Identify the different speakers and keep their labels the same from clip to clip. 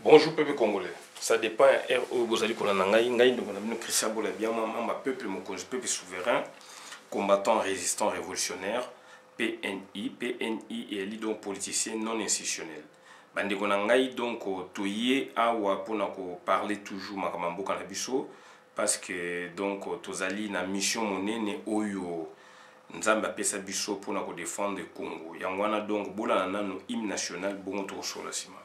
Speaker 1: Bonjour peuple congolais. Ça dépend RO Bozali Kolanangaï, Ngaï, nous Christian Bolabia, ma peuple, mon peuple souverain, combattant, résistant, révolutionnaire, PNI et donc politicien non institutionnel. Bande Konangaï, donc, toye awa pour parler toujours Makamambo Kanabiso, parce que donc, tozali na mission monene oyo. Nzamba pesa biso pour défendre le Congo. Yangwana donc, bola nano hymne national, bon tour sur la cima.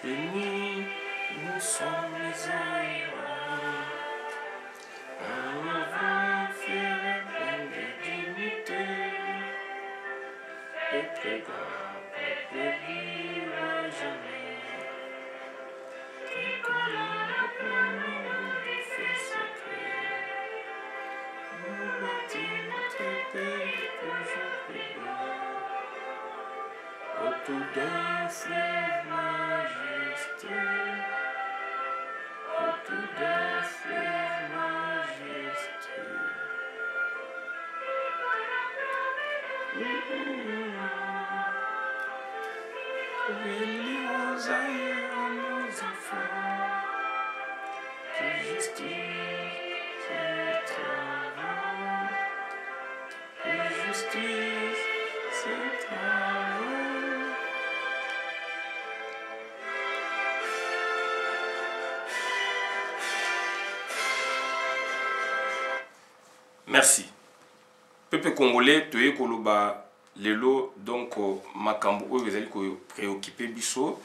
Speaker 1: Nous sommes les aïeux. On va faire plein de dignité. Et très grave, peuple vivre à jamais. Et qu'on a nous fait secret. Nous bâtir notre pays toujours plus beau. Autour d'un fleuve majesté. Autour d'un fleuve majesté. Bénis aux aïeux, nos enfants, que justice et travail, que justice et travail. Merci. Peuple congolais, toye koloba lelo donc makambu oyo ezali ko préoccupé biso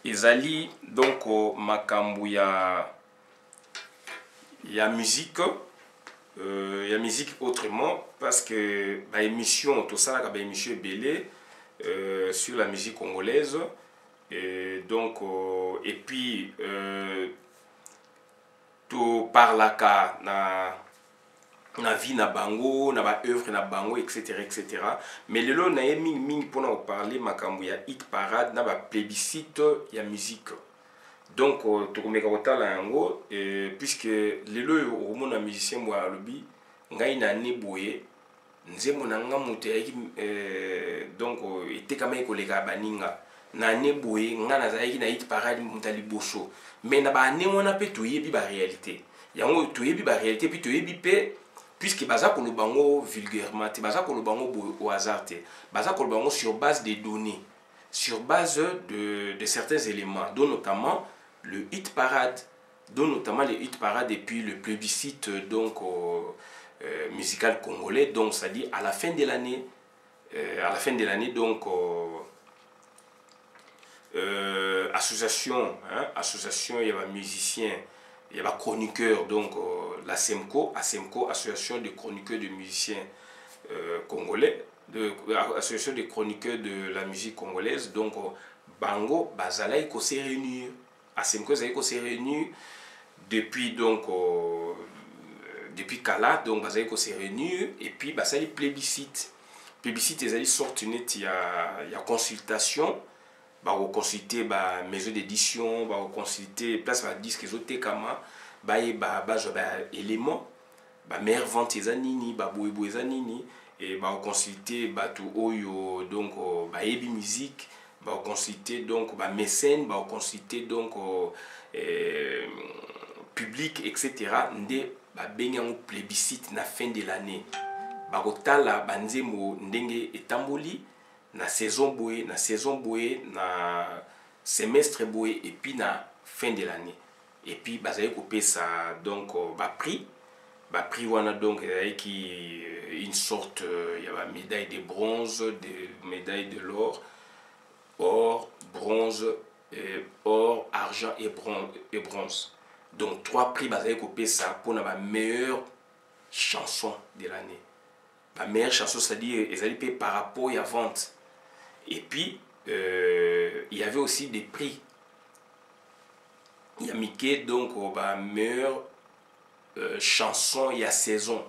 Speaker 1: ezali donc makambu ya musique autrement parce que ba émission tout ça ba émission belé sur la musique congolaise et donc et puis to parlaka na vie na bango na ba œuvre na bango etc. Mais lelo na mingi pour parler makambu ya hit parade na ba plébiscite ya musique donc tokomeka kotala yango puisque lelo omona musicien mwa alobi ngai na ne boye nzemo na nga moto yaki donc etekama ekoleka baninga na ne boye nga nazalaki na hit parade mutali boso mais na ba ne wana pe toyebi ba réalité yango toyebi ba réalité puis toyebi pe puisque baza kolobango vulgairement te baza kolobango au hasard te baza kolobango sur base des données sur base de certains éléments dont notamment le hit parade et puis le plébiscite donc musical congolais donc ça dit à la fin de l'année donc association il y a un musicien il y a un chroniqueur donc la ASEMCO, association de chroniqueurs de musiciens congolais, association de chroniqueurs de la musique congolaise, donc Bango, Bazalaï ko s'est réuni, ASEMCO s'est réuni depuis donc depuis Kala, donc Bazalaï ko s'est réuni et puis Bazalaï plébiscite ils allaient sortir net il y a consultation. Bah consulter bah maison d'édition bah consulter place bah disque zoté kama bah élément bah meilleure vente ezanini bah boyebo ezanini et bah consulter bah tout oyo donc bah ebi musique bah consulter donc bah mécène bah consulter donc public etc. ndé bah benyango plébiscite na fin de l'année bah kotala banzemo ndenge etamboli na saison boye na semestre boye et puis na fin de l'année et puis bazali couper ça donc prix wana donc qui une sorte il y a médaille de bronze de médaille de l'or bronze or argent et bronze donc 3 prix bazali couper ça pour la meilleure chanson de l'année la meilleure chanson c'est-à-dire ils allaient payer par rapport à la vente. Et puis, il y avait aussi des prix. Il y a Mickey, donc, meilleure chanson, il y a saison.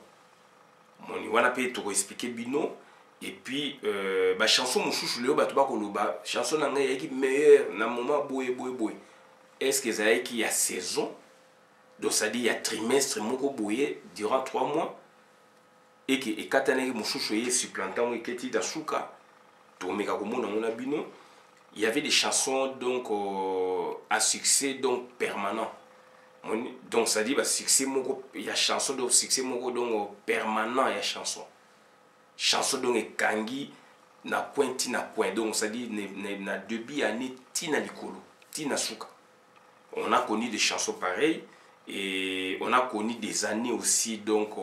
Speaker 1: On a pu expliquer Bino. Et puis, chanson, mon chouchou, chanson, il y a meilleure, dans le moment, est-ce que ça y a saison? donc ça dit il y a trimestre moko boye durant 3 mois et que ekatana mosusu ye supplantant eketi da suka to meka komona ngona bino. Il y avait des chansons donc à succès donc permanent. Donc ça dit bah succès moko il y a chanson donc succès moko donc permanent il y a chanson donc ekangi na pointi na point donc ça dit na début année tina likolo tina suka. On a connu des chansons pareilles et on a connu des années aussi donc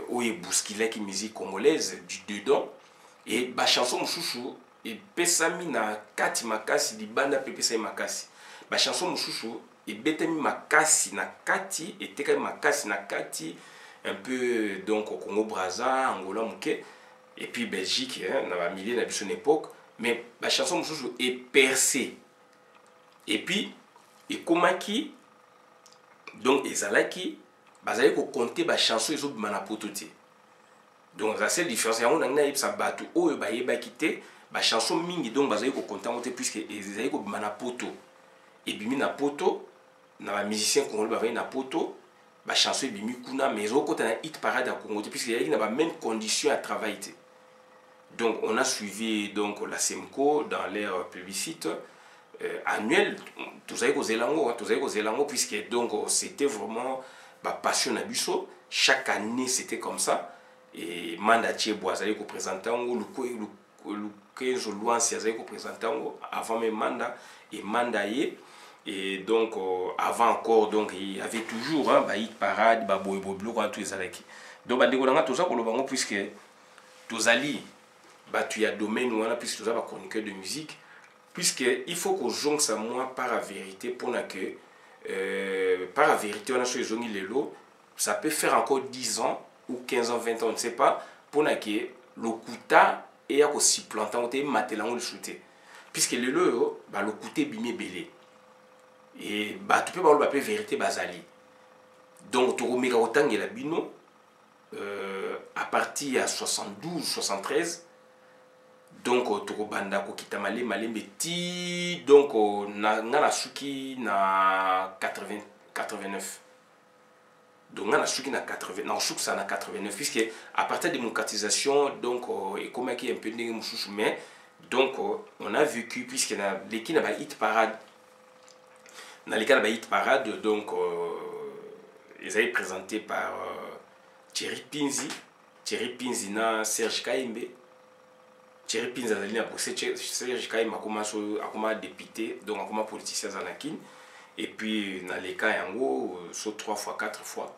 Speaker 1: où il bousculait qui musique congolaise du dedans et bah chanson mususu et pesami na kati makasi di banda pepe sai makasi ba chanson mususu et betami makasi na kati et tekami makasi na kati un peu donc au Congo Brazza Angola muke et puis Belgique hein, na ba milieu na biso époque mais ba chanson mususu est percée et puis et komaki donc ezalaki bazali ko compter ba chanson ezo bimana potote donc la seule différence yango na ngai sa batu oyo ba yeba kité ba chanson mingi donc bazali ko compter monter puisque ezali ko bimana poto et bimi na poto na ba musicien congolais ba na poto ba chanson bimi kuna mais au côté na hit parade à Congo puisque il y a ba même condition à travailler. Donc on a suivi donc la Semco dans leur publicité annuel tous avec aux élango puisque donc c'était vraiment ma passion à Busso chaque année c'était comme ça et mandatie boisé ko présentant le 15 loin si ko présentant avant mes mandats et mandaté et donc avant encore donc il y avait toujours hein, bah hit parade bah boy blue quand tous les alaki donc bah décolanga tout ça pour le bango puisque tous ali bah tu y a domaine ou on a puisque tout ça va chroniqueur de musique puisque il faut que jonque ça moi par la vérité pour que par la vérité on a sur les les lots ça peut faire encore 10 ans ou 15 ans 20 ans on ne sait pas pour que le kuta et à aussi plantant on te matelango le shooter puisque le lot bah le kuté bimé belé et bah tu peux pas le vérité bazali donc tu remets autant la bino à partir à 72 73 donc tokobanda kokita malembe ti donc na suki na 89 donc na suki na 80 na suki ça na 89 puisque à partir de démocratisation donc et comme qui un peu ndenge mususu mais donc on a vécu puisque na l'équipe na ba hit parade na l'équipe ba hit parade donc ils avaient présenté par Thierry Pinzi na Serge Kaimbe. Thierry Pinzi a donné à bosser, Serge Kaimbe a commencé député, donc a commencé politicien Zanakin. Et puis dans les cas en gros, sur 3 fois, 4 fois.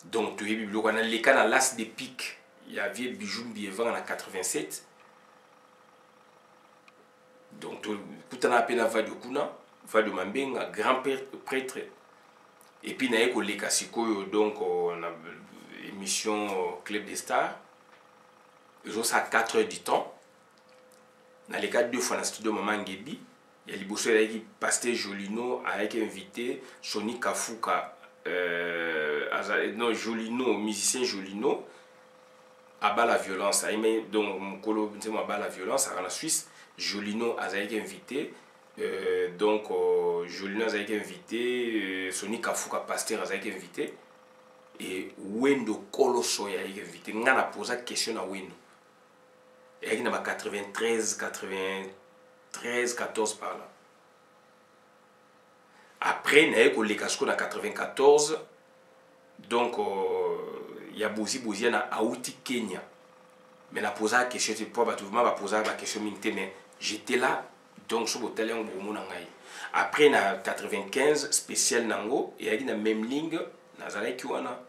Speaker 1: Donc tu es dans les cas dans l'as des pics, il y avait Bijou Biévan en 87. Donc tout en appel à Vadio Kuna, Vadio Mambenga, grand prêtre. Et puis il y a eu les Kassiko, donc on a émission Club des Stars. Ils ont ça 4 heures du temps. Dans les cas 2 fois dans le studio Maman Ngebi, il y a Liboso avec Pasteur Jolino avec invité Sony Kafuka, non Jolino, musicien Jolino, Abba la violence. Donc Mokolo Abba la violence à la Suisse, Jolino avec invité. Donc Jolino avec invité, Sony Kafuka Pasteur avec invité et Wendo Koloso avec invité. On a posé la question à Wendo. Et il y a 93, 14 par là. Après, il y a eu les cascos en 94. Donc, il y a Bozi à Aouti, Kenya. Mais la posé la question, c'est pas poser la question, mais j'étais là. Donc, je suis allé en Bromo. Après, il y a 95, spécial Nango. Et il y a la même ligne, Nazalaiki Wana.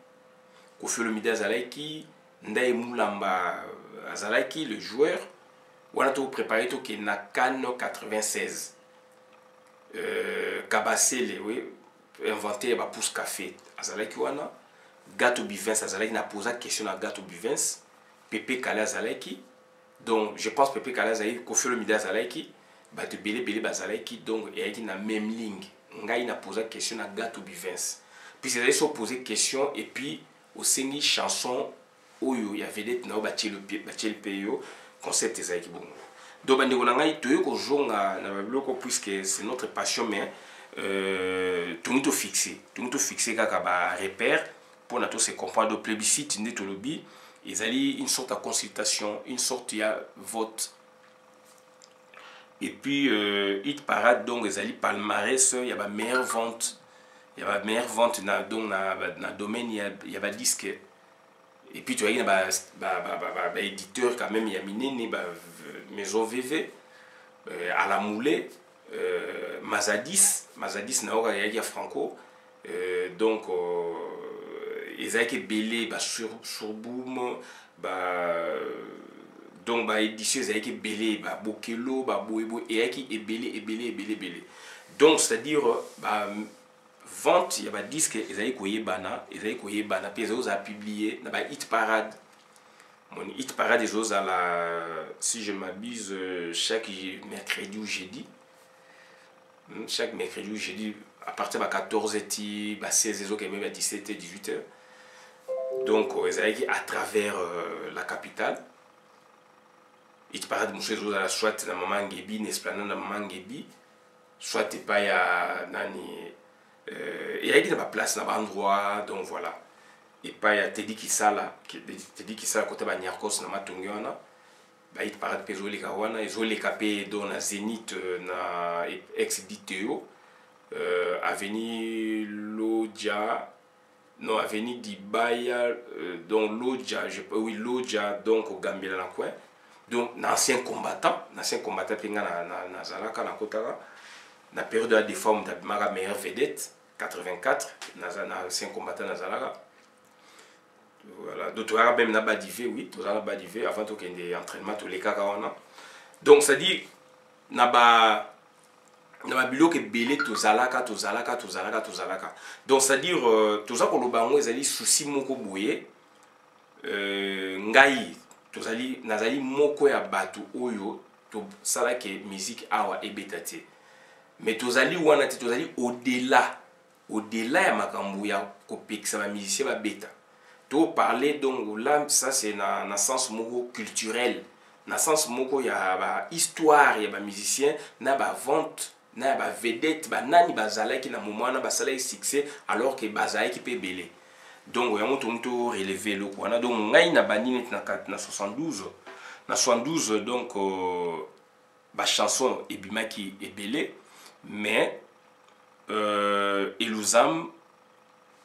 Speaker 1: Kofi Olomide Azalaiki, Ndaye Moulamba Azalaiki, le joueur. On a tout préparé tout qui est na Cannes 96. Kabasele, oui, inventé la pousse café Azalaiki Wana. Gato Bivens Azalaiki n'a posé la question à Gato Bivens. Pepe Kale Azalaiki. Donc, je pense Pepe Kale Azalaiki, Kofi Olomide Azalaiki. Bato Bele Bazalaiki. Donc, il y a la même ligne. Il a posé la question à Gato Bivens. Puis, ils ont posé la question et puis, au Sengi chanson où il y avait des gens qui ont le concept des bon. Donc, puisque c'est notre passion, mais tongi fixé kaka ba repère pour na to se comprendre plébiscite nde tolobi ezali une sorte de consultation, une sorte ya vote. Et puis hit parade donc ezali palmarès, il y a ba meilleure vente, il y a ba meilleure vente na donc na domaine il y a ba disque. Et puis tu vois il y a ba éditeur quand même il y a minene ba maison VV à la moulée Mazadis na oka ya Franco donc ezaki belé ba sur boom donc ba édition ezaki belé ba bokelo ba boyebo ezaki ebelé donc c'est à dire ba vente ya ba disque ezaki koyebana puis ezaki a publié na ba hit parade. Mon hit parade des autres à la, si je m'abuse, chaque mercredi ou jeudi. Chaque mercredi ou jeudi, à partir de 14h, 16h, même à 17h, 18h. Donc, à travers la capitale. Hit parade, monsieur, soit dans maman Ngebi, n'esplanade dans maman Ngebi, soit pas ya nani. Et il y a des places, dans endroit, donc voilà. Et pas ya Teddy Kisala côté ba Nyarkos na matongi wana ba hit parade pezo leka wana ezo leka pe do na Zénith na ex Diteo avenue Lodja non avenue Dibaya donc Lodja Lodja donc au Gambela na coin donc ancien combattant penga na zalaka na kotaka na période de déforme de ma meilleure vedette 84 na ancien combattant na zalaka. Voilà, donc tu as même na badivé, oui, tu as badivé avant de qu'il y ait entraînement tous les cas kawana. Donc ça dit na ba bilo ke belé to zalaka. Donc ça dire tout ça ko lobango ezali souci moko boye ngai tozali nazali moko ya batu oyo to sala ke musique awa ebetati. Mais tozali wana tozali au-delà ya makambo ya ko pekisa ba musicien ba beta. To parler donc là ça c'est na sens moko culturel na sens moko ya ba histoire ya ba musicien na ba vente na ba vedette ba nani bazalaki na moment na basala succès alors que bazalaki pe belé donc yango to relever le quoi donc ngai na bani na 72 donc ba chanson ebimaki ebelé mais Eluzam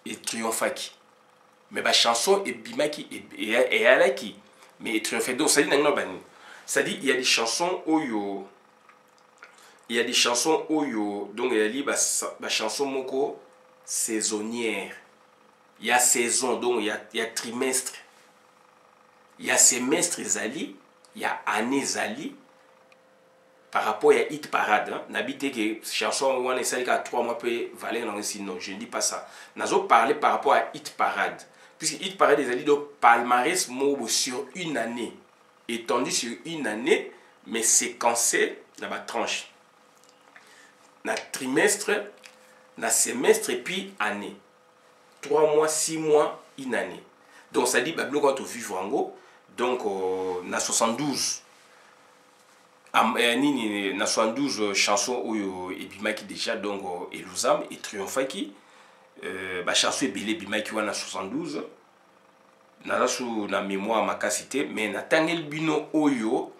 Speaker 1: et Triomphaki. Mais ma chanson est bimaki et alaki mais triomphé donc ça dit non bani ça dit il y a des chansons oyo donc il y a li ba chanson moko saisonnière il y a saison donc il y a trimestre il y a semestre zali il y a année zali par rapport à hit parade hein n'habite que chanson on est celle qui a 3 mois peut valer non sinon je ne dis pas ça nazo parler par rapport à hit parade. Puisque hit parade des alliés de palmarès mot sur une année étendu sur une année mais séquencé dans ma tranche na trimestre na semestre et puis année 3 mois 6 mois une année donc ça dit bablo quand on vivre en gros donc na 72 na 72 chansons oyo ebimaki déjà donc Eluzam et Triomphaki ba chanson ebele bimaki wana 72 naza su na mémoire makasi te mais na tangel bino oyo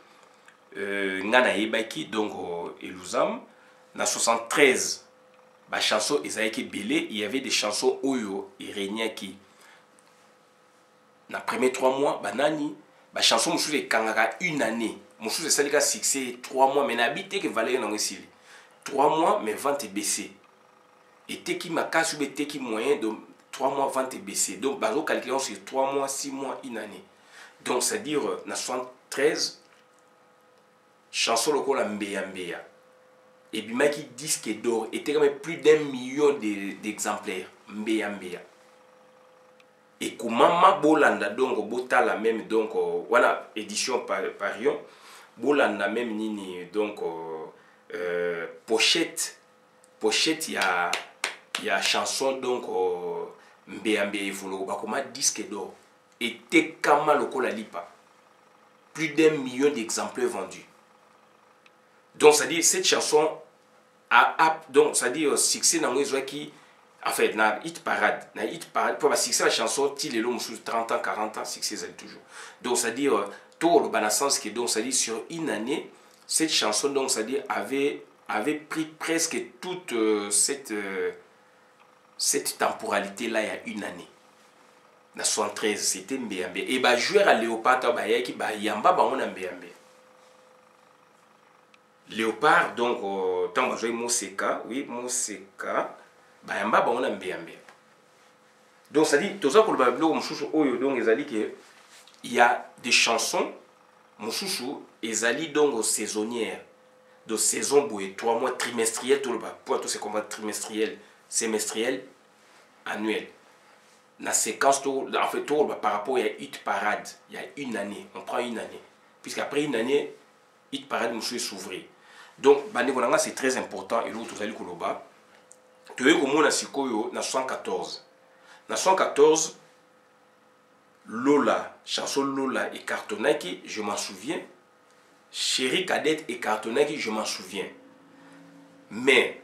Speaker 1: nga na yebaki donc Eluzam na 73 ba chanson ezalaki ebele il y avait des chansons oyo eregnaki na premier 3 mois banani ba chanson mosusu ekangaka une année mosusu esalika succès 3 mois mais na habité que valeur nango esili 3 mois mais vente baissé et teki makasi ou teki moyen de 3 mois vente baissé donc bazo calculer sur 3 mois 6 mois une année donc c'est à dire na 73 chanson lokola mbeya et bimaki disque d'or était quand même plus d'1 million d'exemplaires mbeya et kumama bolanda donc botala même donc voilà édition parion bolanda même nini donc pochette il y a chanson donc mbeya evolo bakoma disque d'or était kama lokola lipa plus d'1 million d'exemplaires vendus donc ça dit cette chanson donc ça dit succès dans les qui en fait na hit parade pour la succès la chanson til le sous 30 ans 40 ans succès ça toujours donc ça dit tout le bon sens que donc ça dit sur une année cette chanson donc ça dit avait pris presque toute cette temporalité là il y a une année na 73 c'était Mbeyambe et bah jouer à Léopard bah yaki bah yamba bah on a Mbeyambe Léopard donc tant que jouer Moseka oui Moseka bah yamba bah on a Mbeyambe donc ça dit tout ça pour le bablo mouchou oyo donc ezali que il y a des chansons mouchou ezali donc saisonnières de saison boé 3 mois trimestriel tout le bas pour tout c'est comment trimestriel semestriel annuel la séquence en fait tout par rapport à hit parade il y a une année on prend une année puisqu'après une année hit parade monsieur s'ouvrir donc c'est très important et l'autre vous allez koloba tu es comme on a sikoyo na 114 na 114 Lola chanson Lola et Cartonaki je m'en souviens Chérie Cadette et Cartonaki je m'en souviens mais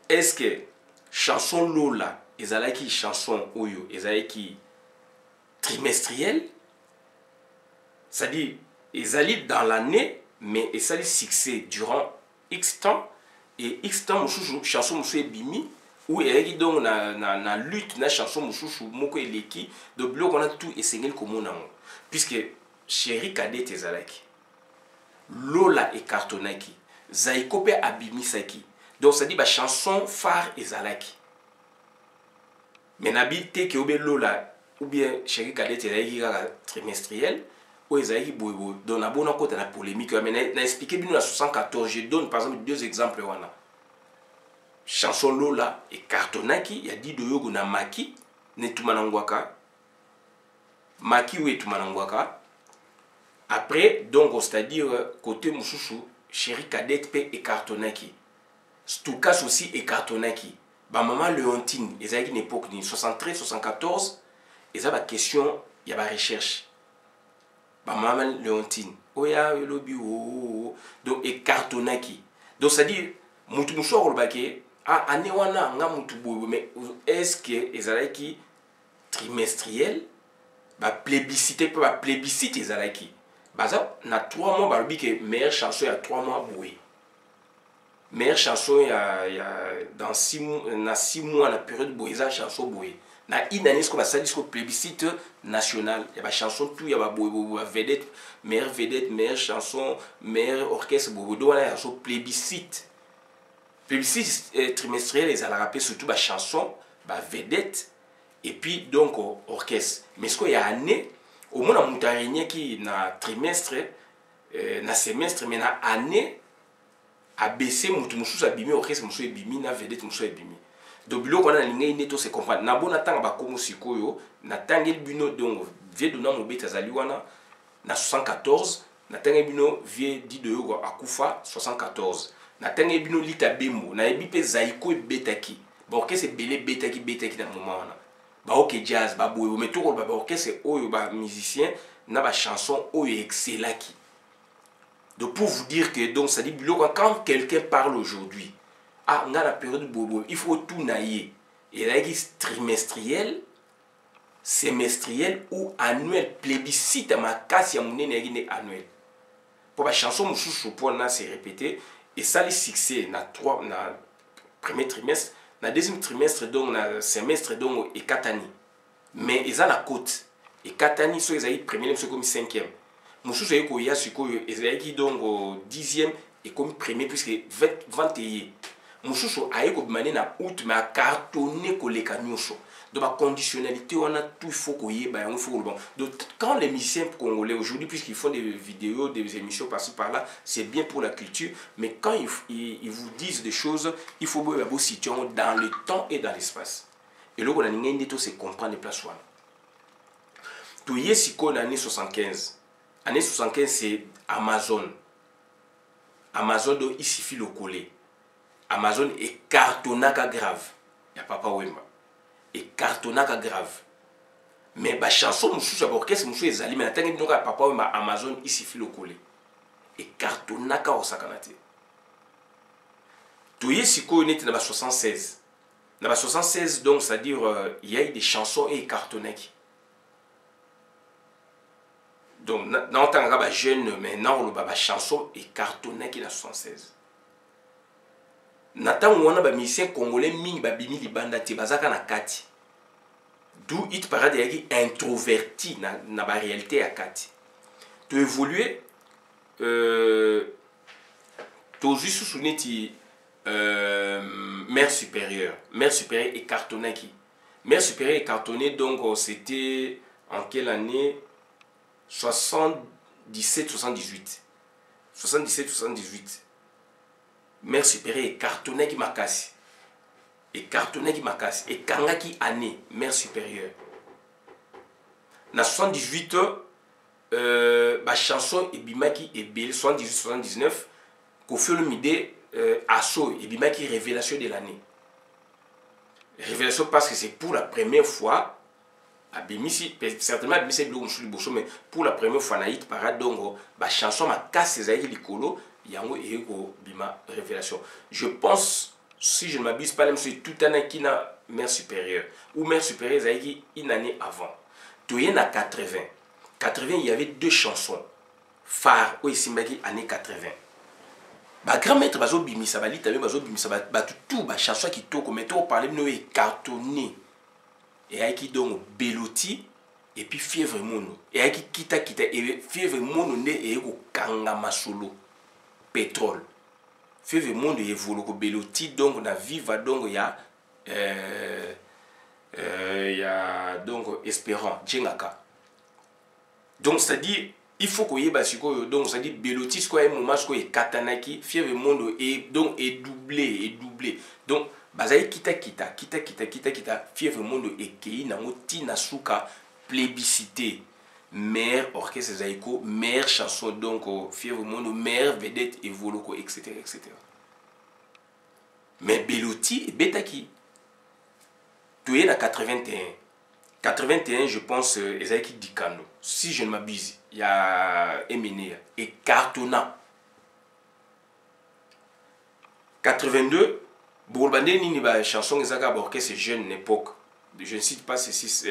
Speaker 1: est-ce que chanson Lola ezalaki chanson oyo ezalaki trimestriel c'est-à-dire ezali dans l'année mais ezali succès durant X temps et X temps mususu chanson mususu ebimi ou ezalaki donc na lutte na chanson mususu moko eleki de bloc on a tout essayé comme on a puisque Chérie Cadette ezalaki Lola et Cartonaki Zaiko pe abimisaki donc ça dit ba chanson phare ezalaki mais n'habite que Lola ou bien Chérie Cadette ezalaki trimestriel ou ezalaki boybo donc na bona côté na polémique mais na expliquer bino na 74 je donne par exemple deux exemples wana chanson Lola et Cartonaki il y a dit de yogo na Maki ne tumanangwaka Maki ou tumanangwaka après donc c'est-à-dire côté mususu Chérie Cadette pe et Cartonaki Stukas aussi et Cartonaki ba maman Léontine ezalaki une époque ni 73 74 eza ba question il y a ba recherche ba maman Léontine oya lobi donc et Cartonaki donc ça dit mutu muso kolobake ah année wana nga mutu bobo mais est-ce que ezalaki trimestriel ba plébiscité pe ba plébiscite ezalaki baza na 3 mois ba lobi que meilleure chanson à 3 mois boué meilleure chanson il y a dans 6 mois na 6 mois la période boisa chanson boé na une année ce qu'on va ça disque plébiscite national il y a ba chanson tout il y a ba boé vedette meilleure chanson meilleur orchestre boé do la chanson plébiscite trimestriel les a rappelé surtout ba chanson ba vedette et puis donc orchestre mais ce qu'il y a année au moins on a régné qui na trimestre na semestre mais na année ABC mutu mususu abimi orchestre mususu ebimi na vedette mususu ebimi donc biloko wana linga ineto se comprendre na bona tanga bakomo sikoyo na tangel bino donc vie dona mobeta zali wana na 74 na tangel bino vie dido yogo akufa 74 na tangel bino lita bembo na ebi pe zaiko ebetaki ba orchestre belé betaki na moment wana ba ok jazz ba boyo mais tout ba orchestre oyo ba musicien na ba chanson oyo excellaki. Donc pour vous dire que donc ça dit quand quelqu'un parle aujourd'hui, ah on a la période bobo, il faut tout nailler. Et là il trimestriel, semestriel ou annuel plébiscite à ma casse ya mouné annuel. Pour la chanson mouchou pour na c'est répété et ça les succès na premier trimestre, na deuxième trimestre donc na semestre donc et katani. Mais ils ont la côte et katani so ils ont premier c'est comme 5e. Moussou est koya sikoyo ezalaki donc au 10e et comme premier puisque 21. Moussou a eko mané na août mais a cartonné koleka nyonso. Donc la conditionnalité on a tout il faut koye ba on faut bon. Donc quand les musiciens congolais aujourd'hui puisqu'ils font des vidéos des émissions par-ci par-là, c'est bien pour la culture mais quand ils vous disent des choses, il faut beau situer dans le temps et dans l'espace. Et là on a ninga tout c'est comprendre les places wana. To yesiko na année 75. Année 75, c'est Amazon. Amazon, donc, il suffit le coller. Amazon est cartonnaca grave. Il n'y a pas Wemba. Et cartonnaca grave. Mais la chanson, je orchestre, je suis allé, mais papa Wemba, Amazon, il suffit le coller. Et cartonnaca au sakanate. toye sikoyo neti na ba 76 na ba 76 donc c'est à dire il y a eu des chansons et cartonnaki donc na otanga ba jeune mais na oloba ba chanson et cartonnaki na 76 na tango wana ba musicien congolais mingi ba bimi libanda te bazaka na kati d'où Hit Parade yaki introverti na ba réalité ya kati to évoluer to juste sous neti Mère supérieure et cartonnaki Mère supérieure et cartonné donc c'était en quelle année 77-78 Mère supérieure et cartonnaki makasi et kangaki année Mère supérieure na 78 ba chanson et bimaki et belle 78-79 Koffi Olomide Asso et bimaki révélation de l'année. Révélation parce que c'est pour la première fois à Bimisi, certainement Bimisi mais pour la première fois na Hit Parade donc ba chanson ma casse ezali likolo yango et bima révélation. Je pense si je ne m'abuse pas même c'est tout année qui na Mère supérieure ou Mère supérieure ezali une année avant. Toye na 80 il y avait deux chansons phares où isimbaki année 80. Ba grand maître bazo bimisa ba lita bazo bimisa ba tout ba chanson qui toko mais to parler no e cartonné et aiki donc Beloti et puis Fièvre Mono et aiki kita et Fièvre Mono ne e ko kanga masolo pétrole Fièvre Mono e volo ko Beloti donc na viva donc ya donc espérant Djengaka donc c'est-à-dire il faut que y donc ça dit Beloti quoi un moment quoi katanaki Fièvre Mondo et donc est doublé donc bazai kita Fièvre Mondo et kei na moti na suka plébiscité mère orchestre zaiko mère chanson donc Fièvre Mondo mère vedette et voloko etc. mais Beloti et betaki tu es na 81 je pense Ezaïki Dikano si je ne m'abuse il y a Emine et cartonnant 82 Bourbandé nini ba chanson ezaka orchestre jeune époque je ne cite pas ceci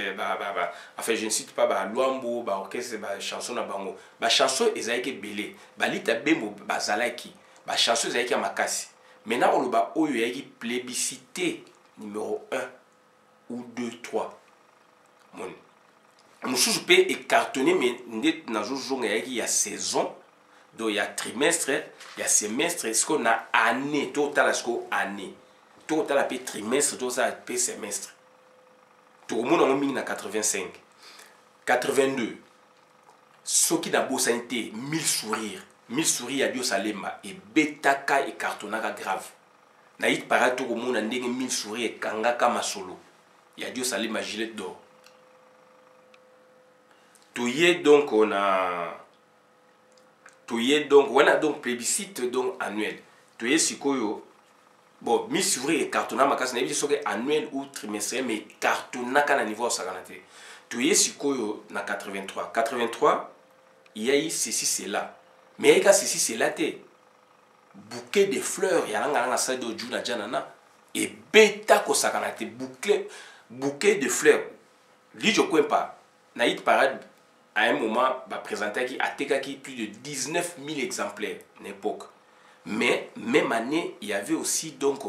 Speaker 1: enfin je ne cite pas ba Luambo ba orchestre ba chanson na bango ba chanson Ezaïki belé ba lita bembo bazalaki ba chanson Ezaïki makasi maintenant on ba oyo yaki plébiscité numéro 1 ou 2 3 mon je peux écartonner mais il y a saison donc il y a trimestre il y a semestre ce qu'on a année total ce qu'on année total à trimestre total à semestre tout le monde en 1985 82 ce qui n'a beau santé 1000 sourires à Dieu Salema et betaka et cartonaka grave na Hit Parade tout le monde a 1000 sourires et kangaka masolo il y a Dieu Salema gilet d'or. Toye donc on a donc plébiscite donc annuel. Toye sikoyo bon Miss Ouvrier et cartonna makasi na biso soki annuel ou trimestriel mais cartonna kana niveau sakanate. Toye sikoyo na 83 il y a eu ceci c'est là. Mais il y a ceci c'est là te bouquet de fleurs ya nga sa do juna janana et beta ko sakanate bouquet de fleurs. Li je connais pas na Hit Parade à un moment, bah, présenté qui a plus de 19 000 exemplaires à l'époque. Mais même année, il y avait aussi donc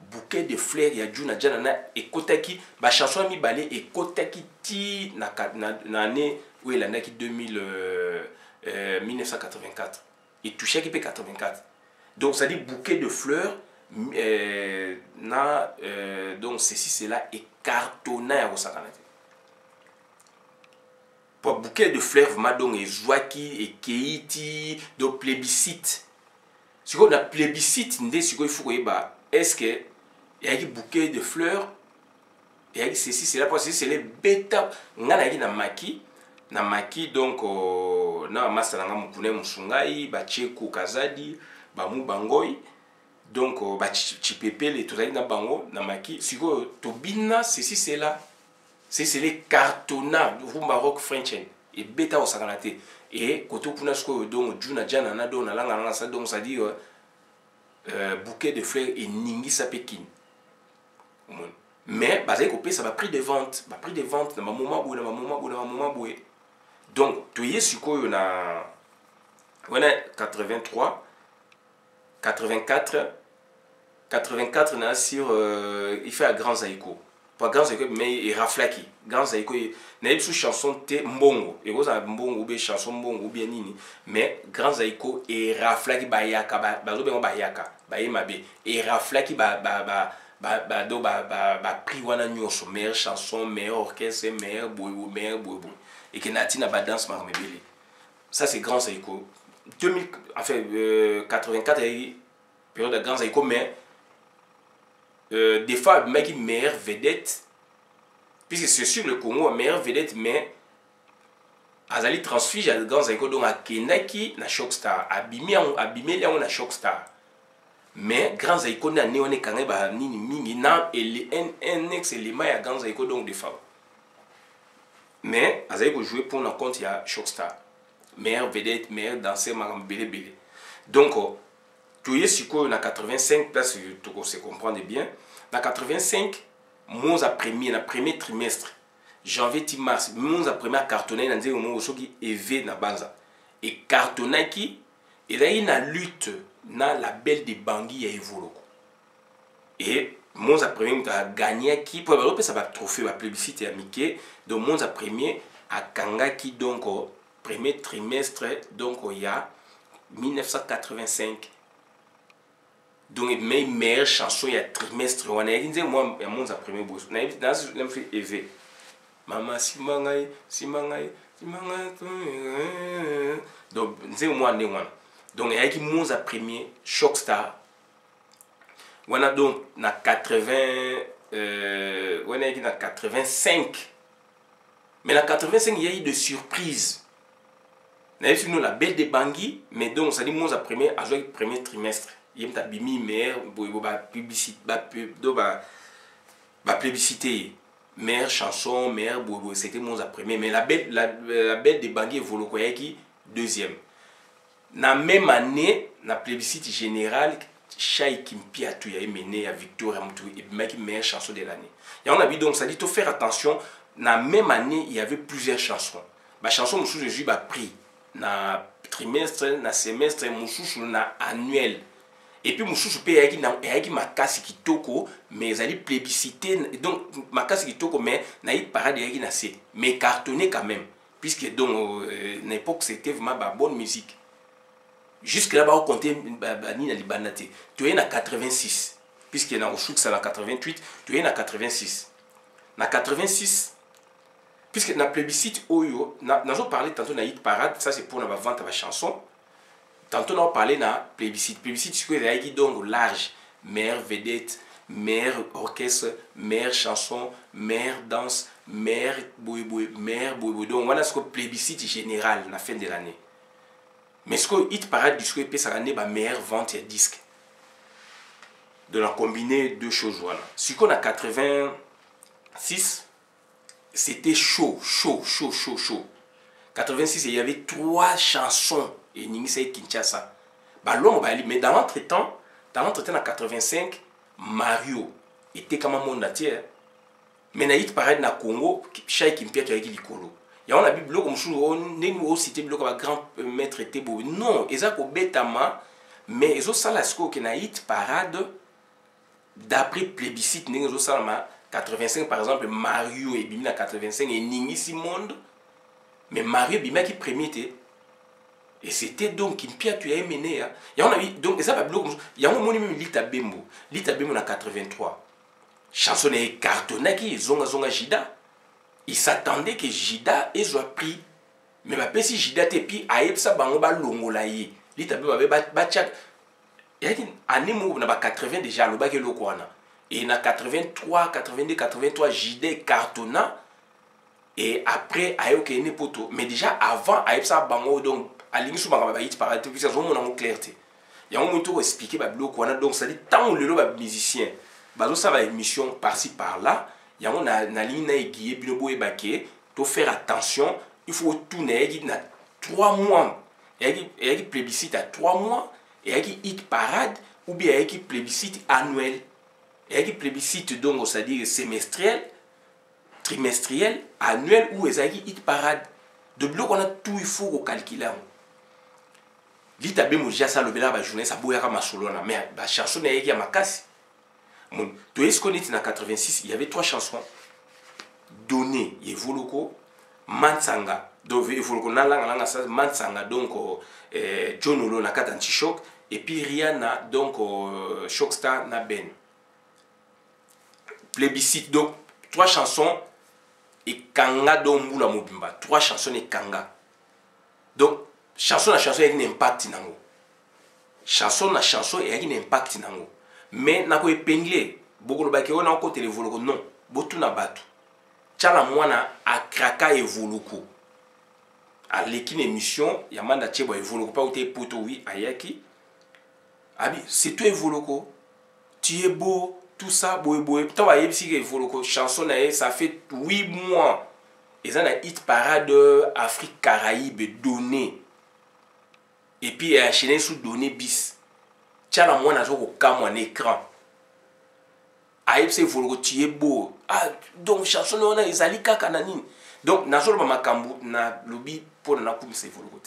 Speaker 1: bouquet de fleurs, il y a Juna Janana et Kotaki, bah chanson mi balé et Kotaki ti na année où il en a qui 1984 et touché qui peut 84. Donc ça dit bouquet de fleurs donc ceci c'est là et cartonné au sakanate. Pour bouquet de fleurs, donc et Zouaki et Keiti, donc plébiscite. Ce qu'on a plébiscite, il faut que est-ce que il y a un bouquet de fleurs, il y a ceci, c'est là parce que c'est les bêta. On a na maki donc na masala na mukune musungai, ba cheko kazadi, ba mubangoy, donc ba chipepele tout ça na bango na maki. Ce qu'on tobina ceci c'est là. C'est les cartonnats du Maroc French et bêta au sakanate et koto kuna sko donc juna jana na do na langa na sa donc ça dit bouquet de fleurs et ningisa pekin. Mais bazali ko pesa ba prix de vente na moment boye. Donc tu y sikoyo na 83 84 na sur il fait à Grand Zaïko. Pas Grand Zaïko mais il raflaki. Grand Zaïko na une chanson te mbongo. Et vous avez mbongo ou bien chanson mbongo ou bien nini. Mais Grand Zaïko et raflaki bayaka bazo bengo bayaka. Baye mabe et raflaki prix wana nyonso meilleure chanson, meilleur orchestre, meilleur boybo. Et que natina ba danse marmebele. Ça c'est Grand Zaïko. 84 période de Grand Zaïko mais des fois mec meilleure vedette puisque c'est sur le Congo meilleure vedette mais azali transfige à Grand Zaïko donc à Kenaki na Shockstar abimé na Shockstar mais Grand Zaïko na néoné kangé ba nini mingi na un ex élément ya Grand Zaïko donc des femmes mais azali ko jouer pour un compte ya Shockstar meilleure vedette meilleure danseur magam belé donc tu es sur na 85 place tu se comprendre bien na 85 mois à premier trimestre janvier mars mois à premier cartonné na nzela mo soki EV na banza et cartonné qui il a une lutte na label de Bangui ya Evoloko et mois à premier a gagné qui pour avoir ça va trophée la plébiscite à Mickey donc mois à premier à Kangaki donc premier trimestre donc il y a 1985 donc mes meilleures chansons il y a trimestre on a dit moi mon premier boss na dans fait EV mama simangai donc c'est moi né one donc il y a qui mon premier Shockstar on a donc na 80 on a dit na 85 mais na 85 il y a eu de surprises na eu nous la belle de Bangui mais donc ça dit mon premier à jouer premier trimestre il y a bimi meilleur publicité plébiscité meilleure chanson meilleure c'était mon premier mais la belle de Bangui Evoloko qui deuxième na même année na plébiscite général Chai Kimpia tu y a mené à Victoria Moutou et mec meilleure chanson de l'année et on a vu donc ça dit faut faire attention na même année il y avait plusieurs chansons ba chanson mususu je ba prix na trimestre na semestre mususu na annuel et puis mususu pe yaki makasi kitoko mais ezali plébiscité donc makasi kitoko mais na hit parade yaki na C mais cartonné quand même puisque donc l'époque c'était vraiment ba bonne musique jusque là on comptait ni na libanate tu es na 86 puisque na Oshuk ça na 88 tu es na 86 na 86 puisque na plébiscite oyo nazo parler tantôt na hit parade ça c'est pour na vente à chanson. Tantôt on a parlé na plébiscite c'est que qui donc large meilleure vedette meilleure orchestre meilleure chanson meilleure danse meilleure boy donc voilà ce que plébiscite général na fin de l'année mais ce que hit parade disque peut ça année ba meilleure vente de disque de la combiner deux choses voilà ce qu'on a 86 c'était chaud 86 il y avait 3 chansons et Ningisa et Kinshasa. Mais dans l'entretemps, en 85, Mario était comme un monde entier. Mais na hit parade na Congo, Chai Kimpia tu as dit Likolo. Il y a un bloc comme chou, on est nous cité bloc avec grand maître était beau. Non, ils ont betama, mais ils ont ça la score que na hit parade d'après plébiscite, ils ont ça ma 85 par exemple Mario et Bimi na 85 et Ningisi monde. Mais Mario Bima qui premier était et c'était donc Kimpia tu as mené hein. Il y a donc ça va bloc il y a un moni même Lita Bembo na 83 chanson est cartonné qui zonga Jida il s'attendait que Jida ait soit pris mais ma pesi Jida te puis aepsa bango ba longola yi Lita Bembo avait batchak il y a une année où na ba 80 déjà le ba ke lokwana et na 83 82 83 Jida cartonna et après ayoke ne poto mais déjà avant aepsa bango donc alingi sou banga ba hit parade puis ça zomona mo clarté ya mo to expliquer ba bloc wana donc ça dit tant le ba musicien bazo ça va émission par-ci par-là ya on a na ligne na aiguille bino boye baké to faire attention il faut tourner na 3 mois et qui plébiscite à 3 mois et qui hit parade ou bien ayaki plébiscite annuel. Ayaki plébiscite donc c'est-à-dire semestriel, trimestriel, annuel ou ezaki hit parade. De bloc on a tout il faut calculer. L'itabe moja ça le bela ba journée ça boyaka masolo na mais ba chanson na yaki ya makasi. Mon to est-ce qu'on était en 86, il y avait 3 chansons données, Evoloko, Mansanga, donc Evoloko na langa ça Mansanga donc John Olo na kata anti-choc et puis Rihanna donc Shockstar na Ben. Plébiscite donc 3 chansons et kanga donc mula mobimba, 3 chansons et kanga. Donc chanson na chanson il y a un impact nango. Chanson na chanson il y a un impact nango. Mais na ko épinglé beaucoup le baké on a côté les voloko non, botu na batu. Tchala mwana akraka evoluko. A l'équipe émission yamanda tchebo evoluko pas ou te poto oui ayaki. Abi c'est toi evoluko. Tu es beau tout ça boy boy. Toi yebisi evoluko chanson na ça fait 8 mois. Et ça na hit parade Afrique Caraïbes donné. Et puis enchaîné sous donné bis. Tchala mwana zo ko kamo en écran. Aïe c'est volgo tu es beau. Ah donc chanson on a ezali kaka nanine. Donc nazolo makambu na lobby pour na comme c'est volgo.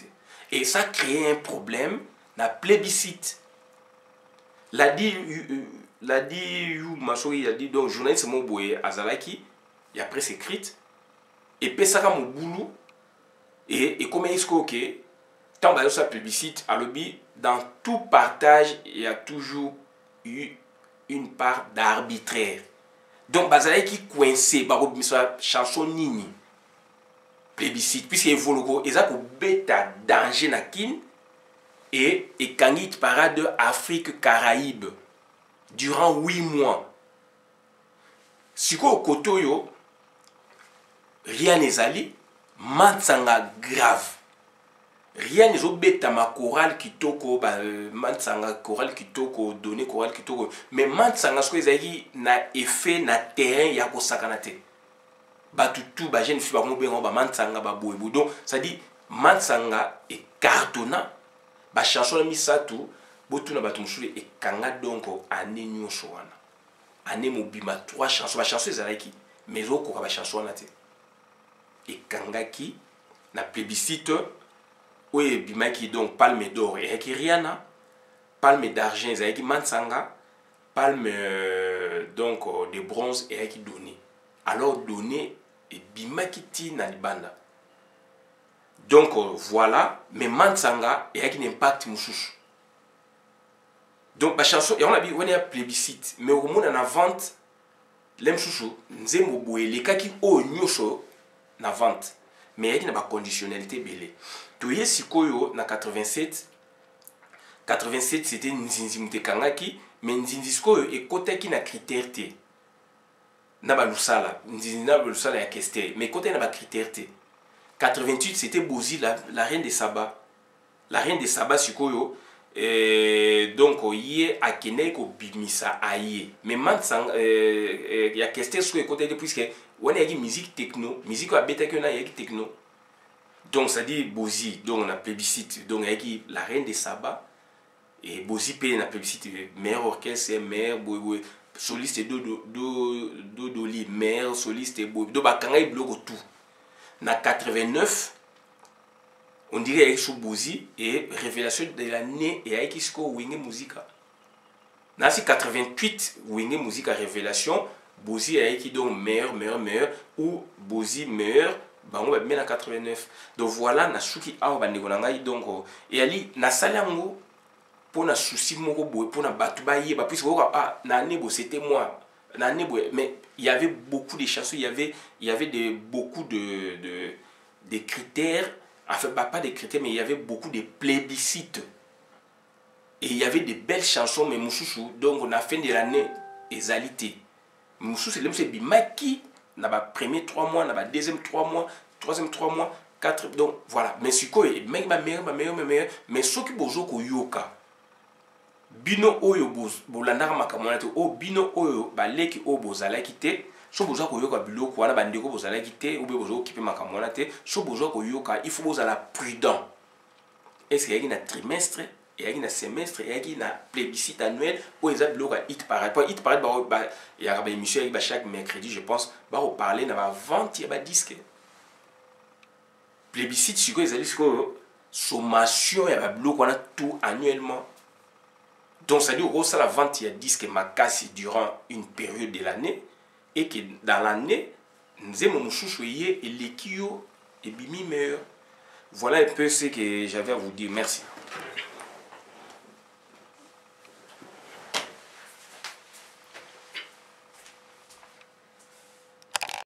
Speaker 1: Et ça crée un problème na plébiscite. L'a dit you masori a dit donc journaliste mo boye azalaki il a presse écrite et pesaka mo boulot et comment est-ce que OK tant que ça plébiscite à lobby dans tout partage il y a toujours eu une part d'arbitraire. Donc bazalaki qui coincé ba ko chanson nini plébiscite puisque evoloko eza ko beta danger na kin et kangi parade Afrique Caraïbes durant 8 mois. Siko kotoyo rien nezali mansanga grave. Rien n'est obéta ma chorale qui toko mansanga chorale qui toko donné chorale qui toko mais mansanga ce que ezali na effet na terrain ya ko sakanate batutu ba jeune fille ba mo bengo ba mansanga ba boyebo donc ça dit mansanga et cartonna ba chanson misatu botu na batu musule et kanga donc année nyonso wana année mobima 3 chansons ba chanson ezalaki mais oko ka ba chanson na te et kanga ki na plébiscite. Oui, bimaki donc palme d'or et qui Rihanna, palme d'argent et qui Mansanga, palme donc de bronze et qui donné. Alors donné et bimaki ti na libanda. Donc voilà, mais Mansanga et qui n'impact mususu. Donc la chanson et on a dit on est à plébiscite, mais au monde en vente l'aime chouchou, nzemo boye les cas qui au nyoso na vente. Mais il y a une conditionnalité belé. Toye sikoyo na 87 c'était nzinzi mutekangaki mais nzinzi sikoyo ekotaki na critère te na balusala nzinzi na balusala ya keste mais côté na ba critère te 88 c'était Bozi la reine de Saba sikoyo donc yé akene ko bimisa aye mais mansang ya keste sikoyo côté de puisque on a musique techno musique a bêta que na yaki techno. Donc ça dit Bozi, donc on a plébiscite, donc avec la reine de Saba et Bozi paye la plébiscite, meilleur orchestre, meilleur soliste do doli, meilleur soliste et boy. Donc bakanga il bloque tout. Na 89, on dirait avec sous Bozi et révélation de l'année et avec isko Wingé Musica. Na si 88 Wingé Musica révélation, Bozi avec donc meilleur ou Bozi meilleur. Bango ba mena 89 donc voilà na suki awa bandeko na ngai donc et ali na salango pour na souci moko boy pour na batu ba yeba puisque na nebo c'était moi na nebo mais il y avait beaucoup de chansons il y avait beaucoup de critères enfin pas des critères mais il y avait beaucoup de plébiscites et il y avait de belles chansons mais mususu donc on a fait de l'année ezalité mususu c'est bimaki na ba premier 3 mois na ba deuxième 3 mois troisième 3 mois 4 donc voilà mais siko e mec ma meilleur mais soki bozo ko yoka bino oyo bolandaka makambo te o bino oyo baleki o bozalaki te so bozo ko yoka biloko wana bandeko bozalaki te ou bozo okipe makambo te so bozo ko yoka il faut bozala prudent est-ce qu'il y a un trimestre il y a un semestre, il y a un plébiscite annuel où ils ont le hit parade. Pour hit parade, il y a une émission chaque mercredi, je pense, on parler de la vente, il y a des disques. Plébiscite, c'est quoi? Ils ont dit que sommation, il y a un bloc, on a tout annuellement. Donc, ça veut dire que la vente, il y a disques macassi durant une période de l'année et que dans l'année, nous avons chouchouillé et l'équio est bimi meilleur. Voilà un peu ce que j'avais à vous dire. Merci.